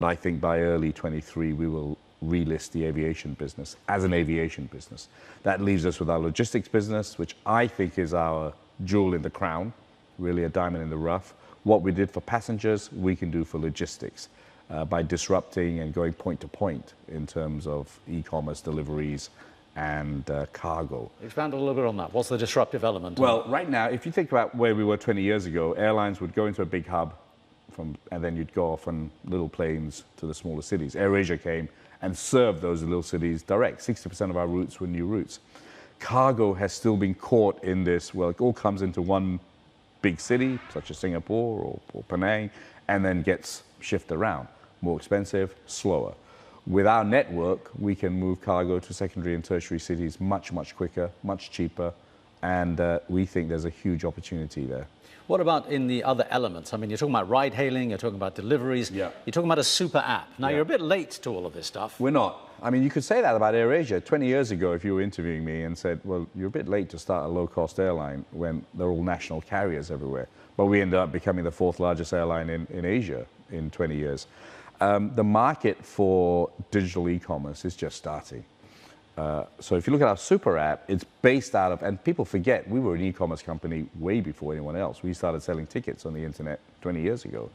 I think by early 23, we will relist the aviation business as an aviation business. That leaves us with our logistics business, which I think is our jewel in the crown, really a diamond in the rough. What we did for passengers, we can do for logistics by disrupting and going point to point in terms of e-commerce deliveries and cargo. Expand a little bit on that. What's the disruptive element? Well, right now, if you think about where we were 20 years ago, airlines would go into a big hub and then you'd go off on little planes to the smaller cities. AirAsia came and served those little cities direct. 60% of our routes were new routes. Cargo has still been caught in this, well, it all comes into one big city, such as Singapore or Penang, and then gets shifted around. More expensive, slower. With our network, we can move cargo to secondary and tertiary cities much, much quicker, much cheaper, and we think there's a huge opportunity there. What about in the other elements? I mean, you're talking about ride-hailing, you're talking about deliveries, you're talking about a super app. Now, you're a bit late to all of this stuff. We're not. I mean, you could say that about AirAsia. 20 years ago, if you were interviewing me and said, well, you're a bit late to start a low-cost airline when they're all national carriers everywhere. But we ended up becoming the 4th largest airline in Asia in 20 years. The market for digital e-commerce is just starting. So if you look at our super app, it's based out of, and people forget, we were an e-commerce company way before anyone else. We started selling tickets on the internet 20 years ago.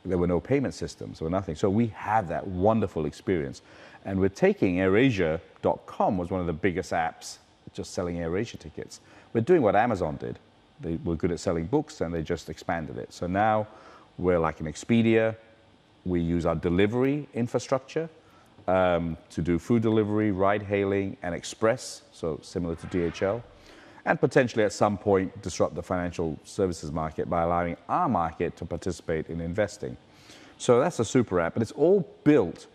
There were no payment systems or nothing. So we have that wonderful experience. And we're taking AirAsia.com was one of the biggest apps just selling AirAsia tickets. We're doing what Amazon did. They were good at selling books and they just expanded it. So now we're like an Expedia. We use our delivery infrastructure to do food delivery, ride-hailing, and express, so similar to DHL, and potentially at some point disrupt the financial services market by allowing our market to participate in investing. So that's a super app, but it's all built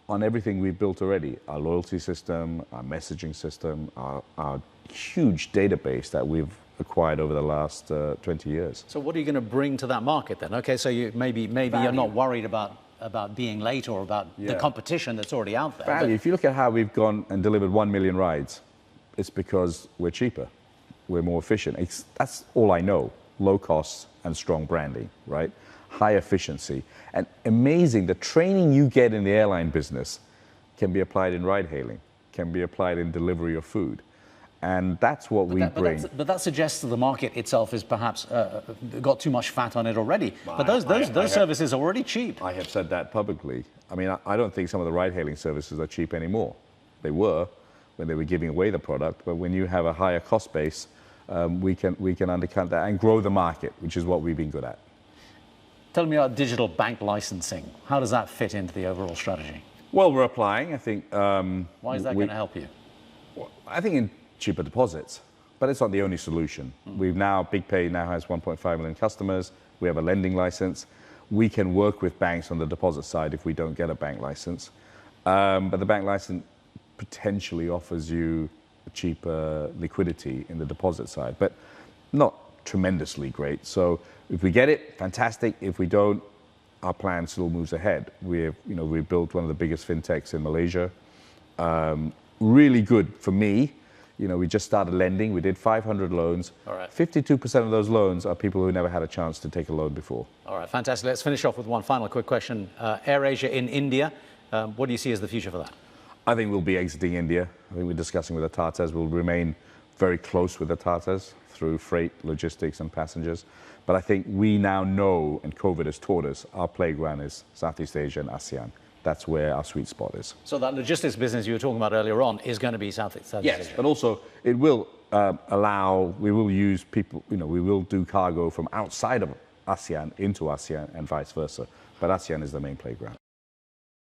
on everything we've built already, our loyalty system, our messaging system, our huge database that we've acquired over the last 20 years. So what are you going to bring to that market then? Okay, so maybe you're not worried about being late or about the competition that's already out there. Value. If you look at how we've gone and delivered 1 million rides, it's because we're cheaper, we're more efficient. That's all I know. Low costs and strong branding, right? High efficiency. And amazing, the training you get in the airline business can be applied in ride-hailing, can be applied in delivery of food. And that's what we bring. But that suggests that the market itself is perhaps got too much fat on it already. But those services are already cheap. I have said that publicly. I mean, I don't think some of the ride-hailing services are cheap anymore. They were when they were giving away the product. But when you have a higher cost base, we can undercut that and grow the market, which is what we've been good at. Tell me about digital bank licensing. How does that fit into the overall strategy? Well, we're applying. I think. Why is that going to help you? Well, I think in cheaper deposits, but it's not the only solution. BigPay now has 1.5 million customers. We have a lending license. We can work with banks on the deposit side if we don't get a bank license. But the bank license potentially offers you cheaper liquidity in the deposit side, but not tremendously great. So if we get it, fantastic. If we don't, our plan still moves ahead. We've built one of the biggest fintechs in Malaysia. Really good for me. We just started lending. We did 500 loans. All right. 52% of those loans are people who never had a chance to take a loan before. All right, fantastic. Let's finish off with one final quick question. AirAsia in India, what do you see as the future for that? I think we'll be exiting India. I think we're discussing with the Tatars. We'll remain very close with the Tatars through freight, logistics, and passengers. But I think we now know, and COVID has taught us, our playground is Southeast Asia and ASEAN. That's where our sweet spot is. So that logistics business you were talking about earlier on is going to be Southeast Asia? Yes, but also it will we will use people, we will do cargo from outside of ASEAN into ASEAN and vice versa. But ASEAN is the main playground.